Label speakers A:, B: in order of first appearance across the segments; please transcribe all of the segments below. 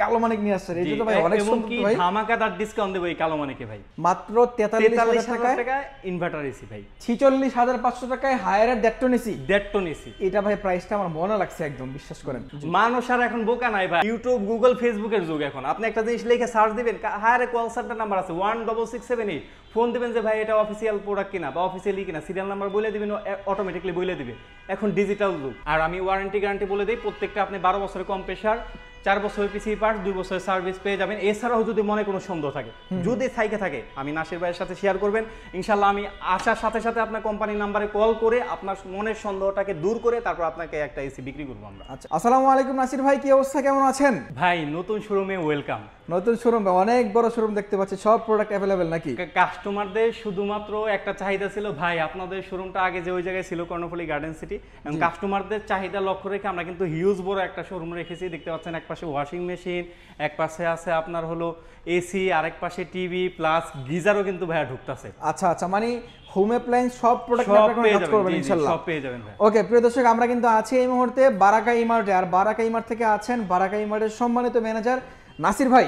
A: কালো মানিক নিয়ে আসছেন, এটা তো ভাই অনেক সুন্দর ভাই।
B: ধামাকাদার ডিসকাউন্ট দেব এই কালো মানিকে ভাই,
A: মাত্র 43,000 টাকা
B: ইনভার্টার এসি ভাই।
A: 46,500 টাকায় Haier 1.5 ton AC.
B: 1.5 ton AC,
A: এটা ভাই প্রাইসটা আমার মনে লাগছে একদম, বিশ্বাস করেন।
B: মানুষ আর এখন বোকা নাই ভাই, ইউটিউব গুগল ফেসবুকের যুগ এখন। আপনি একটা জিনিস লিখে সার্চ দিবেন, হায়ার কল সেন্টার নাম্বার আছে 16678, ফোন দিবেন যে ভাই এটা অফিসিয়াল প্রোডাক্ট কিনা বা অফিসিয়ালি কিনা, সিরিয়াল নাম্বার বলে দিবেন, অটোমেটিক্যালি বলে দিবে। এখন ডিজিটাল যুগ। আর আমি ওয়ারেন্টি গ্যারান্টি বলে দিই, প্রত্যেকটা আপনি 12 বছরের কম্প্রেসার, 4 বছরের পিসি পার্টস, 2 বছরের সার্ভিস পেয়ে যাবেন। এছাড়াও যদি মনে কোনো সন্দেহ থাকে, যদি সাইকে থাকে, আমি নাসির ভাইয়ের সাথে শেয়ার করবেন, ইনশাল্লাহ আমি আসার সাথে সাথে আপনার কোম্পানির নাম্বারে কল করে আপনার মনের সন্দেহটাকে দূর করে তারপর আপনাকে একটা এসি বিক্রি করবো আমরা।
A: আচ্ছা, আসসালামু আলাইকুম নাসির ভাই, কি অবস্থা, কেমন আছেন
B: ভাই? নতুন শোরুমে ওয়েলকাম।
A: নতুন শোরুম, অনেক বড় শোরুম দেখতে পাচ্ছি, সব প্রোডাক্ট অ্যাভেলেবেল নাকি?
B: কাস্টমারদের শুধুমাত্র একটা চাহিদা ছিল, ভাই আপনাদের শোরুমটা আগে যে ওই জায়গায় ছিল কর্ণফুলী গার্ডেন সিটি, এবং কাস্টমারদের চাহিদা লক্ষ্য রেখে আমরা কিন্তু হিউজ বড় একটা শোরুম রেখেছি। দেখতে পাচ্ছেন এক পাশে ওয়াশিং মেশিন, এক পাশে আছে আপনার হলো এসি, আরেক পাশে টিভি প্লাস গিজারও কিন্তু ভাইয়া ঢুকতেছে।
A: আচ্ছা আচ্ছা, মানে হোম অ্যাপ্লায়েন্স সব প্রোডাক্ট আপনারা কাজ করবেন ইনশাআল্লাহ,
B: সব পেয়ে যাবেন ভাই।
A: ওকে প্রিয় দর্শক, আমরা কিন্তু আছি এই মুহূর্তে বারাকা ইমার্টে, আর বারাকা ইমার্ট থেকে আছেন বারাকা ইমার্টের সম্মানিত ম্যানেজার নাসির ভাই।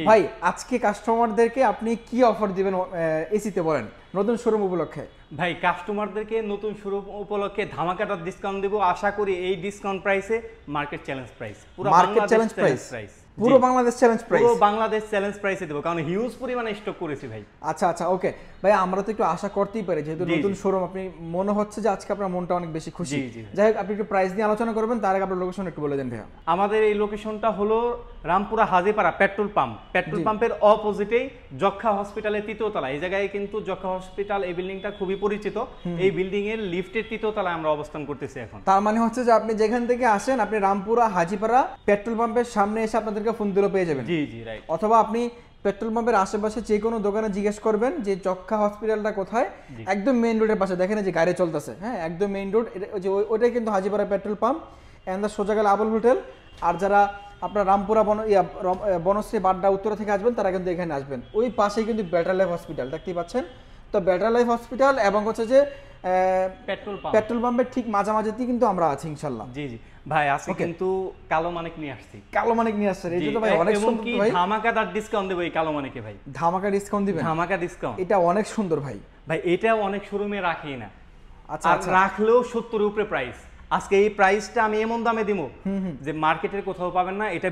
A: ভাই আজকে কাস্টমারদেরকে আপনি কি অফার দিবেন এসিতে, বলেন, নতুন শোরুম উপলক্ষে?
B: ভাই কাস্টমারদেরকে নতুন শোরুম উপলক্ষে ধামাকাদার ডিসকাউন্ট দেব। আশা করি এই ডিসকাউন্ট প্রাইসে মার্কেট চ্যালেঞ্জ প্রাইস, পুরো
A: মার্কেট চ্যালেঞ্জ প্রাইস, পুরো বাংলাদেশ চ্যালেঞ্জ প্রাইস,
B: পুরো বাংলাদেশ চ্যালেঞ্জ প্রাইসে দেব, কারণ হিউজ পরিমাণে স্টক করেছি ভাই।
A: আচ্ছা আচ্ছা, ওকে ভাই, আমরা তো একটু আশা করতেই পারি, যেহেতু নতুন শোরুম, আপনি মনে হচ্ছে যে আজকে আপনার মনটা অনেক বেশি খুশি। যাই হোক, আপনি একটু প্রাইস নিয়ে আলোচনা করবেন, তার আগে আপনার লোকেশন একটু বলে দেন ভাইয়া।
B: আমাদের এই লোকেশনটা হলো Rampura Hajipara petrol pump, petrol পাম্পের অপোজিটেই যক্ষা হসপিটালের 3য় তলা। এই জায়গায় কিন্তু যক্ষা হসপিটাল, এই বিল্ডিংটা খুবই পরিচিত। এই বিল্ডিং এর লিফটের 3য় তলায় আমরা অবস্থান করতেছি এখন।
A: তার মানে হচ্ছে যে আপনি যেখান থেকে আসেন, আপনি রামপুরা হাজিপাড়া পেট্রোল পাম্পের সামনে এসে আপনাদেরকে ফোন দিলেও পেয়ে যাবেন।
B: জি জি, রাইট।
A: অথবা আপনি পেট্রোল পাম্পের আশেপাশে যে কোনো দোকানে জিজ্ঞেস করবেন যে যক্ষা হসপিটালটা কোথায়, একদম মেইন রোডের পাশে দেখেন যে গাড়ি চলতেছে, হ্যাঁ একদম মেইন রোড, ওইটাই কিন্তু Hajipara petrol pump and the সোজা গেলে আবুল হোটেল। আর যারা আপনার রামপুরা বনশ্রী বাড্ডা উত্তরা থেকে আসবেন, তারা কিন্তু এখানে আসবেন, ওই পাশেই কিন্তু বেটার লাইফ হসপিটাল দেখতেই পাচ্ছেন। তো বেটার লাইফ হসপিটাল এবং হচ্ছে যে পেট্রোল পাম্পের ঠিক মাঝামাঝিতেই কিন্তু আমরা আছি ইনশাআল্লাহ।
B: জি জি ভাই, আজকে কিন্তু কালো মানিক নিয়ে আসছি।
A: কালো মানিক নিয়ে আসছেন, এটা তো ভাই অনেক সুন্দর ভাই।
B: ধামাকাদার ডিসকাউন্ট দেব এই কালো মানিকে ভাই।
A: ধামাকা ডিসকাউন্ট দিবেন?
B: ধামাকা ডিসকাউন্ট,
A: এটা অনেক সুন্দর ভাই।
B: ভাই এটাও অনেক শোরুমে রাখি না,
A: আচ্ছা
B: আর রাখলেও 70 এর উপরে প্রাইস। আজকে এই প্রাইসটা আমি এমন দামে দিব যে মার্কেটের কোথাও পাবেন না। এটা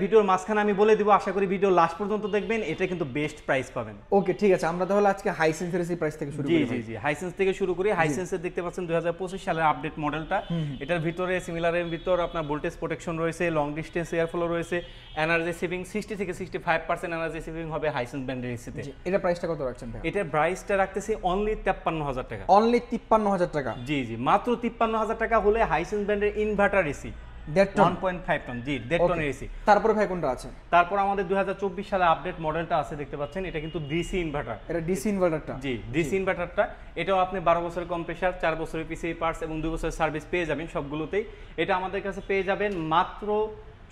B: ভিডিওর মাঝখানে আমি বলে দিব, আশা করি ভিডিও লাস্ট পর্যন্ত দেখবেন, এটা কিন্তু বেস্ট প্রাইস পাবেন।
A: ওকে ঠিক আছে, আমরা তাহলে আজকে হাইসেন্সের এই প্রাইস থেকে শুরু করি।
B: জি জি, হাইসেন্স থেকে শুরু করি। হাইসেন্সের দেখতে পাচ্ছেন 2025 সালের আপডেট মডেলটা। এটার ভিতরে সিমিলারের ভিতর আপনার ভোল্টেজ প্রোটেকশন রয়েছে, লং ডিসটেন্স এয়ার ফ্লো রয়েছে, এনার্জি সেভিং 60 থেকে 65% এনার্জি সেভিং হবে হাইসেন্স ব্র্যান্ডের এসিতে।
A: এটা প্রাইসটা কত রাখছেন ভাই?
B: এটার প্রাইসটা রাখতেছি অনলি 53,000 টাকা।
A: অনলি 53,000 টাকা?
B: জি জি, মাত্র 53,000 টাকা হলে হাইসেন্স ব্র্যান্ডের ইনভার্টার এসি 1.5 টন, জি 1.5 টনের এসি।
A: তারপরে ভাই কোনটা আছে?
B: তারপর আমাদের 2024 সালে আপডেট মডেলটা আছে, দেখতে পাচ্ছেন, এটা কিন্তু ডিসি ইনভার্টার।
A: এটা ডিসি ইনভার্টারটা?
B: জি, ডিসি ইনভার্টারটা। এটাও আপনি 12 বছরের কম্প্রেসার, 4 বছরের পিসি পার্টস এবং 2 বছরের সার্ভিস পেয়ে যাবেন সবগুলোতেই। এটা আমাদের কাছে পেয়ে যাবেন মাত্র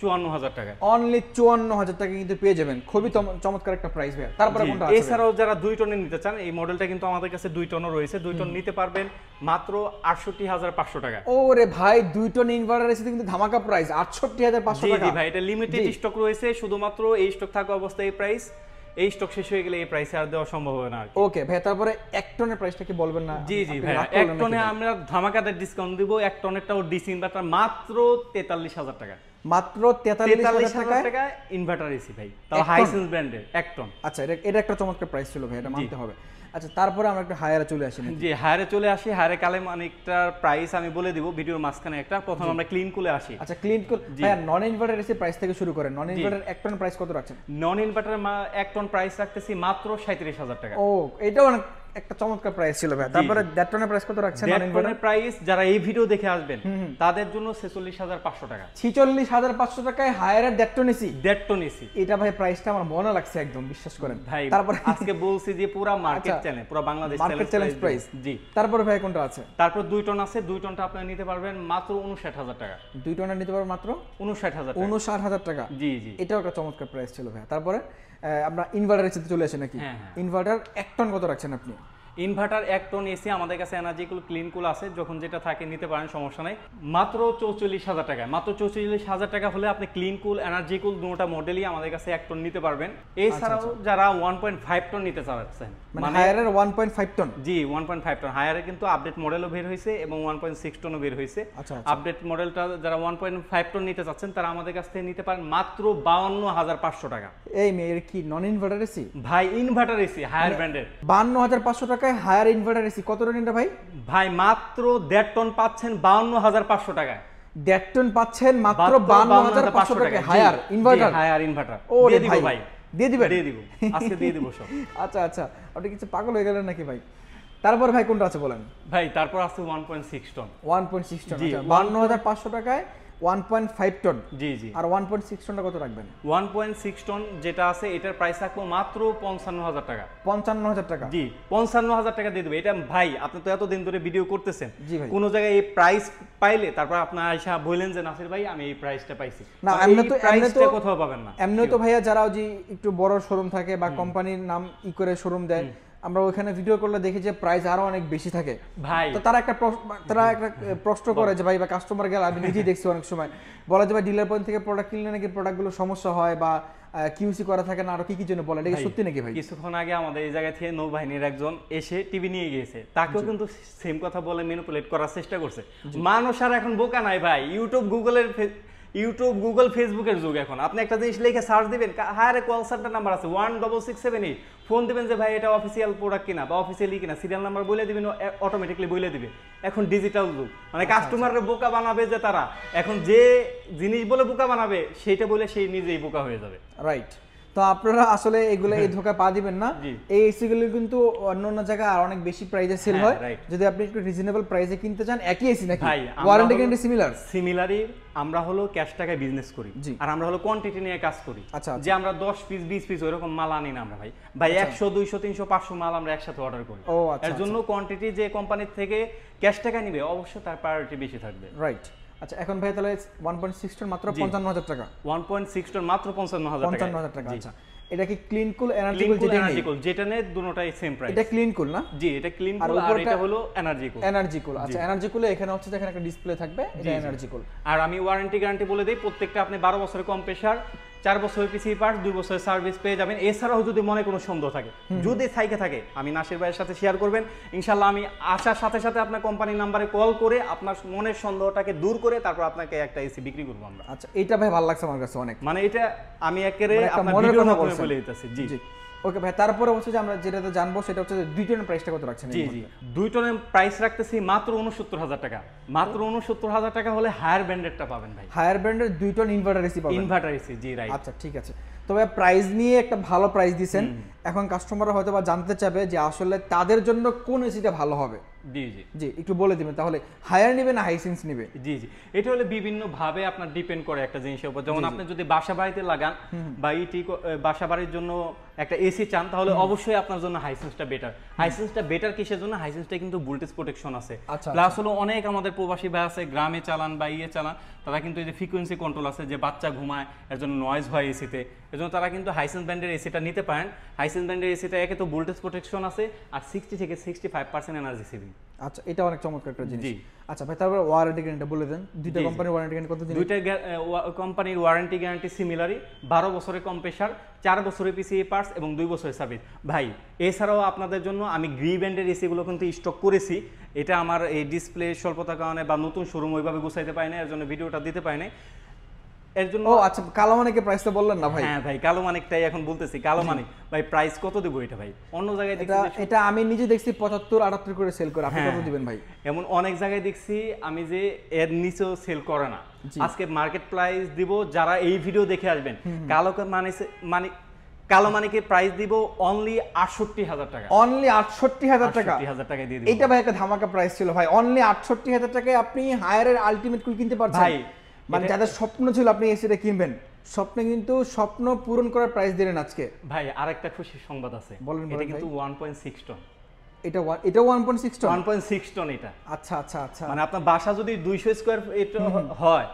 B: 54,000 টাকা।
A: অনলি 54,000 টাকা কিন্তু পেয়ে যাবেন, খুবই চমৎকার একটা প্রাইস ভাই। তারপরে কোনটা আছে?
B: এছাড়াও যারা 2 টনের নিতে চান, এই মডেলটা কিন্তু আমাদের কাছে 2 টনও রয়েছে। 2 টন নিতে পারবেন মাত্র 68,500 টাকা।
A: ওরে ভাই, 2 টন ইনভার্টার এসে কিন্তু ধামাকা প্রাইস 68,500 টাকা।
B: জি ভাই, এটা লিমিটেড স্টক রয়েছে, শুধুমাত্র এই স্টক থাকা অবস্থায় এই প্রাইস। এই স্টক শেষ হয়ে গেলে এই প্রাইসে আর দেওয়া সম্ভব হবে না।
A: ওকে ভাই, তারপরে 1 টনের প্রাইসটা কি বলবেন না?
B: জি জি ভাই, 1 টনে আমরা ধামাকাদার ডিসকাউন্ট দিব। 1 টনেরটাও ডিসি ইনভার্টার মাত্র 43,000 টাকা।
A: মাত্র 43,000
B: টাকা ইনভার্টার এসি ভাই, তাও হাইসেন্স ব্র্যান্ডের 1 টন।
A: আচ্ছা, এটা একটা চমৎকার প্রাইস ছিল ভাই, এটা মানতে হবে। আচ্ছা, তারপরে আমরা একটু হায়ারে চলে আসি।
B: জি, হায়ারে চলে আসি। হায়ারে কালে অনেকটার প্রাইস আমি বলে দিব ভিডিওর মাঝখানে একটা। প্রথম আমরা ক্লিন কুলে আসি।
A: আচ্ছা, ক্লিন কুল ভাই, নন ইনভার্টার এসি প্রাইস থেকে শুরু করেন। নন ইনভার্টার 1 টন প্রাইস কত রাখছেন?
B: নন ইনভার্টার 1 টন প্রাইস রাখতেছি মাত্র 37,000 টাকা।
A: ও, এটাও অনেক একটা চমৎকার প্রাইস ছিল ভাই। তারপরে 1.5 টনের প্রাইস কত রাখছেন? নন
B: ইনভার্টার প্রাইস যারা এই ভিডিও দেখে আসবেন তাদের জন্য 46,500 টাকা।
A: 46,500 টাকায় Haier 1.5 ton AC?
B: 1.5 ton AC,
A: এটা ভাই প্রাইসটা আমার মনে লাগছে একদম, বিশ্বাস করেন
B: ভাই।
A: তারপরে
B: আজকে বলছি যে পুরো মার্কেট চ্যালেঞ্জ, পুরো বাংলাদেশ
A: চ্যালেঞ্জ প্রাইস।
B: জি,
A: তারপরে ভাই কোনটা আছে?
B: তারপর 2 টন আছে। 2 টনটা আপনি নিতে পারবেন মাত্র 59,000 টাকা।
A: 2 টনের নিতে পারবেন মাত্র
B: 59,000
A: টাকা?
B: জি জি,
A: এটাও একটা চমৎকার প্রাইস ছিল ভাই। তারপরে আমরা ইনভার্টার এসিতে চলে আসি নাকি? ইনভার্টার 1 টন কত রাখছেন আপনি?
B: ইনভার্টার 1 টন এসি আমাদের কাছে এনার্জি কুল ক্লিন কুল আছে, যখন যেটা থাকে নিতে পারেন, সমস্যা নাই। মাত্র 44,000 টাকায়, মাত্র 44,000 টাকা হলে আপনি ক্লিন কুল এনার্জি কুল দুটোটা মডেলই আমাদের কাছে 1 টন নিতে পারবেন। এছাড়াও যারা 1.5 টন নিতে চাচ্ছেন,
A: মানে হায়ারের 1.5 টন,
B: জি 1.5 টন, হায়ারে কিন্তু আপডেট মডেলও বের হয়েছে এবং 1.6 টনও বের হয়েছে। আপডেট মডেলটা যারা 1.5 টন নিতে চাচ্ছেন তারা আমাদের কাছ থেকে নিতে পারেন মাত্র 52,500 টাকা।
A: এই মেয়ের কি নন ইনভার্টার এসি
B: ভাই? ইনভার্টার এসি হায়ার ব্র্যান্ডের
A: 52,500 টাকায় হায়ার ইনভার্টার এসি। কত টন এটা ভাই?
B: ভাই মাত্র 1.5 টন পাচ্ছেন 52,500 টাকায়।
A: 1.5 টন পাচ্ছেন মাত্র 52,500 টাকায় হায়ার ইনভার্টার।
B: হায়ার ইনভার্টার
A: দিয়ে দিব ভাই, দিয়ে দিবেন?
B: দিয়ে দিব, আজকে দিয়ে দিব সব।
A: আচ্ছা আচ্ছা, আপনি কিছু পাগল হয়ে গেলেন নাকি ভাই? তারপর ভাই কোনটা আছে বলেন
B: ভাই? তারপর আছে 1.6 টন।
A: 1.6 টন, আচ্ছা 52,500 টাকায় 1.5 টন।
B: জি জি।
A: আর 1.6 টনটা কত রাখবেন?
B: 1.6 টন যেটা আছে এটার প্রাইস রাখবো মাত্র 55,000 টাকা।
A: 55,000 টাকা?
B: জি 55,000 টাকা দিয়ে দেবে। এটা ভাই আপনি তো এতদিন ধরে ভিডিও করতেছেন,
A: জি ভাই,
B: কোন জায়গায় এই প্রাইস পাইলে তারপর আপনার আয়সা বললেন যে নাসির ভাই আমি এই প্রাইসটা পাইছি
A: না, এমনি তো
B: প্রাইসটা কোথাও পাবেন না।
A: এমনি তো ভাইয়া যারা যে একটু বড় শোরুম থাকে বা কোম্পানির নাম করে শোরুম দেয়, আমরা ওখানে ভিডিও করলে দেখি যে প্রাইস আরো অনেক বেশি থাকে
B: ভাই।
A: তো তারা একটা প্রশ্ন করে যে ভাই বা কাস্টমার গেলে, আমি নিজেই দেখছি অনেক সময় বলে যে ভাই ডিলার পয়েন্ট থেকে প্রোডাক্ট কিনলে নাকি প্রোডাক্টগুলো সমস্যা হয় বা কিউসি করা থাকে না, আরো কি কি জন্য বলে, এটা কি সত্যি নাকি ভাই?
B: কিছুক্ষণ আগে আমাদের এই জায়গা থেকে নৌবাহিনীর একজন এসে টিভি নিয়ে গিয়েছে, তাকেও কিন্তু সেম কথা বলে ম্যানিপুলেট করার চেষ্টা করছে। মানুষ আর এখন বোকা নাই ভাই, ইউটিউব গুগল ফেসবুকের যুগ এখন। আপনি একটা জিনিস লিখে সার্চ দিবেন, হায়ারে কল সেন্টার নাম্বার আছে 16678, ফোন দিবেন যে ভাই এটা অফিসিয়াল প্রোডাক্ট কিনা বা অফিসিয়ালি কিনা, সিরিয়াল নাম্বার বলে দিবেন, অটোমেটিকলি বলে দিবে। এখন ডিজিটাল যুগ, মানে কাস্টমারের বোকা বানাবে যে তারা, এখন যে জিনিস বলে বোকা বানাবে সেটা বলে সেই নিজেই বোকা হয়ে যাবে।
A: রাইট। তো আপনারা আসলে এগুলো এই ধোকা পা দিবেন না। এই এসি গুলো কিন্তু অন্য অন্য জায়গায় আর অনেক বেশি প্রাইসে সেল হয়। যদি আপনি একটু রিজনেবল প্রাইসে কিনতে চান, একই এসি নাকি ওয়ারেন্টি গ্যারান্টি
B: সিমিলারই। আমরা হলো ক্যাশ টাকায় বিজনেস করি আর আমরা হলো কোয়ান্টিটি নিয়ে কাজ করি। যে আমরা 10 পিস 20 পিস ওইরকম মাল আনি না আমরা ভাই। 100 200 300 500 মাল আমরা একসাথে অর্ডার করি। এর জন্য কোয়ান্টিটি যে কোম্পানির থেকে ক্যাশ টাকা নিবে অবশ্যই তার প্রায়োরিটি বেশি থাকবে।
A: রাইট। আচ্ছা এখন ভাই তাহলে 1.6 টন মাত্র 55,000 টাকা।
B: 1.6 টন মাত্র 55,000 টাকা।
A: আচ্ছা এটা কি ক্লিন কুল এনার্জি কুল
B: যেটা নেই দুটোটাই সেম প্রাইস?
A: এটা ক্লিন কুল না?
B: জি এটা ক্লিন কুল আর এটা হলো এনার্জি কুল।
A: আচ্ছা এনার্জি কুলে এখানে হচ্ছে এখানে একটা ডিসপ্লে থাকবে, এটা এনার্জি কুল।
B: আর আমি ওয়ারেন্টি গ্যারান্টি বলে দেই, প্রত্যেকটা আপনি 12 বছরের কম্প্রেসার, 4 বছরের পিসি পার্টস, 2 বছরের সার্ভিস পেয়ে যাবেন। এছাড়াও যদি মনে কোনো সন্দেহ থাকে, যদি সাইকে থাকে, আমি নাসির ভাইয়ের সাথে শেয়ার করবেন, ইনশাআল্লাহ আমি আসার সাথে সাথে আপনার কোম্পানির নাম্বারে কল করে আপনার মনের সন্দেহটাকে দূর করে তারপর আপনাকে একটা এসি বিক্রি করব আমরা।
A: আচ্ছা এটা ভাই ভালো লাগছে আমার কাছে অনেক,
B: মানে এটা আমি একেবারে আপনার ভিডিওর মাধ্যমে বলে দিতেছি। জি জি
A: ওকে ভাই। তারপরে হচ্ছে যে আমরা যেটাতে জানবো সেটা হচ্ছে 2 টনের প্রাইসটা কত রাখছেন?
B: জি জি 2 টনের প্রাইস রাখতেছি মাত্র 69,000 টাকা। মাত্র 69,000 টাকা হলে হায়ার ব্র্যান্ডেডটা পাবেন ভাই।
A: হায়ার ব্র্যান্ডের 2 টন ইনভার্টার এসি পাবেন?
B: ইনভার্টার এসি, জি রাইট।
A: আচ্ছা ঠিক আছে। তবে প্রাইস নিয়ে একটা ভালো প্রাইস দিবেন। এখন কাস্টমাররা হয়তো বা জানতে চাবে যে আসলে তাদের জন্য কোন এসিটা ভালো হবে।
B: জি জি
A: জি একটু বলে দিবেন তাহলে, হায়ার নেবে না হাইসেন্স নেবে?
B: জি জি এটা হলো বিভিন্ন ভাবে আপনার ডিপেন্ড করে একটা জিনিসের উপর। যেমন আপনি যদি বাসা বাড়িতে লাগান বা বাসা বাড়ির জন্য একটা এসি চান, তাহলে অবশ্যই আপনার জন্য হাইসেন্সটা বেটার। হাইসেন্সটা বেটার কিসের জন্য? হাইসেন্সটা কিন্তু ভোল্টেজ প্রোটেকশন আছে, প্লাস হলো অনেক আমাদের প্রবাসী ভাই আছে গ্রামে চালান বা চালান, তারা কিন্তু এই যে ফ্রিকোয়েন্সি কন্ট্রোল আছে, যে বাচ্চা ঘুমায় এর জন্য নয়েজ হয় এসিতে, এজন্য তারা কিন্তু হাইসেন্স ব্র্যান্ডের এসিটা নিতে পারেন। হাইসেন্স ব্র্যান্ডের এসিটা একে তো ভোল্টেজ প্রোটেকশন আছে আর 60 থেকে 65% এনার্জি সেভিং।
A: আচ্ছা এটা অনেক চমৎকার একটা জিনিস। আচ্ছা ভাই তারপর ওয়ারেন্টি গ্যারান্টি বলে দেন। দুইটা কোম্পানির ওয়ারেন্টি গ্যারান্টি কত দিন?
B: দুইটা কোম্পানির ওয়ারেন্টি গ্যারান্টি সিমিলারই, 12 বছরের কম্প্রেসার, 4 বছরের পিসিএ পার্টস এবং 2 বছরের সার্ভিস। ভাই এছাড়াও আপনাদের জন্য আমি গ্রি ব্র্যান্ডের এসিগুলো কিন্তু স্টক করেছি। এটা আমার এই ডিসপ্লে স্বল্পতার কারণে বা নতুন শোরুম ওইভাবে গুছাইতে পারি না, এর জন্য ভিডিওটা দিতে পারি না। এর জন্য
A: আচ্ছা কালো মানিকের প্রাইসটা বললেন না ভাই?
B: হ্যাঁ ভাই কালো মানিকটাই এখন বলতেছি। কালো মানিক ভাই প্রাইস কত দেব এটা ভাই? অন্য জায়গায় দেখছি
A: এটা আমি নিজে দেখছি 75-78 করে সেল করে, আপনি কত দিবেন ভাই?
B: এমন অনেক জায়গায় দেখছি আমি যে এর নিচেও সেল করে না। আজকে মার্কেট প্রাইস দিব, যারা এই ভিডিও দেখে আসবেন কালো মানিকের প্রাইস দিব অনলি 68,000 টাকা।
A: অনলি 68,000 টাকা?
B: 68,000 টাকা দিয়ে দিব।
A: এটা ভাই একটা ধামাকা প্রাইস ছিল ভাই। অনলি 68,000 টাকায় আপনি হায়ারের আলটিমেট কুল কিনতে পারছেন ভাই। মানে যাদের স্বপ্ন ছিল আপনি এসিটা কিনবেন, স্বপ্নে কিন্তু স্বপ্ন পূরণ করার প্রাইস দিলেন আজকে
B: ভাই। আরেকটা খুশির সংবাদ আছে, এটা কিন্তু 1.6 টন।
A: এটা 1.6 টন?
B: 1.6 টন এটা।
A: আচ্ছা আচ্ছা আচ্ছা।
B: মানে আপনার বাসা যদি 200 স্কয়ার ফিট হয়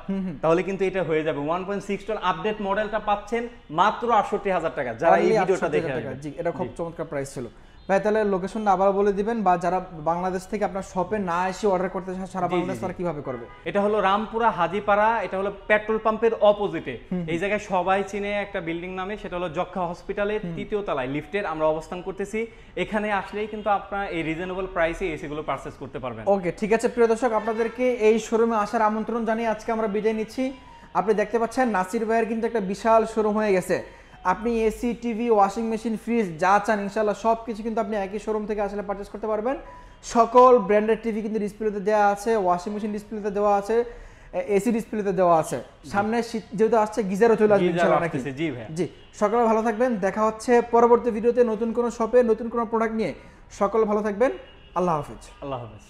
B: তাহলে কিন্তু এটা হয়ে যাবে। 1.6 টন আপডেট মডেলটা পাচ্ছেন মাত্র 68,000 টাকা, যারা এই ভিডিওটা দেখে আসবেন।
A: জি এটা খুব চমৎকার প্রাইস ছিল ভাই তাহলে লোকেশনটা আবার বলে দিবেন, বা যারা বাংলাদেশ থেকে আপনার শপে না এসে অর্ডার করতে চায় সারা বাংলাদেশ তারা কিভাবে করবে?
B: এটা হলো রামপুরা হাজিপাড়া, এটা হলো পেট্রোল পাম্পের অপোজিটে। এই জায়গায় সবাই চিনে একটা বিল্ডিং নামে, সেটা হলো যক্ষা হসপিটালের 3য় তলায় লিফটের আমরা অবস্থান করতেছি। এখানে আসলেই কিন্তু আপনারা এই রিজনেবল প্রাইসে এসি গুলো পারচেজ করতে পারবেন।
A: ওকে, ঠিক আছে প্রিয় দর্শক, আপনাদেরকে এই শোরুমে আসার আমন্ত্রণ জানিয়ে আজকে আমরা বিদায় নিচ্ছি। আপনি দেখতে পাচ্ছেন নাসির ভাইয়ের কিন্তু একটা বিশাল শোরুম হয়ে গেছে। আপনি AC, TV, washing machine, fridge যা চান ইনশাআল্লাহ সব কিছু কিন্তু আপনি একই শোরুম থেকে আসলে পারচেস করতে পারবেন। সকল ব্র্যান্ডের টিভি কিন্তু ডিসপ্লেতে দেওয়া আছে, ওয়াশিং মেশিন ডিসপ্লেতে দেওয়া আছে, এসি ডিসপ্লেতে দেওয়া আছে। সামনে শীত যেহেতু আসছে, গিজারও চলে আসবে ইনশাআল্লাহ নাকি?
B: জি ভাই,
A: জি। সকালে ভালো থাকবেন, দেখা হচ্ছে পরবর্তী ভিডিওতে নতুন কোনো শপে নতুন কোনো প্রোডাক্ট নিয়ে। সকলে ভালো থাকবেন, আল্লাহ হাফেজ।
B: আল্লাহ হাফেজ।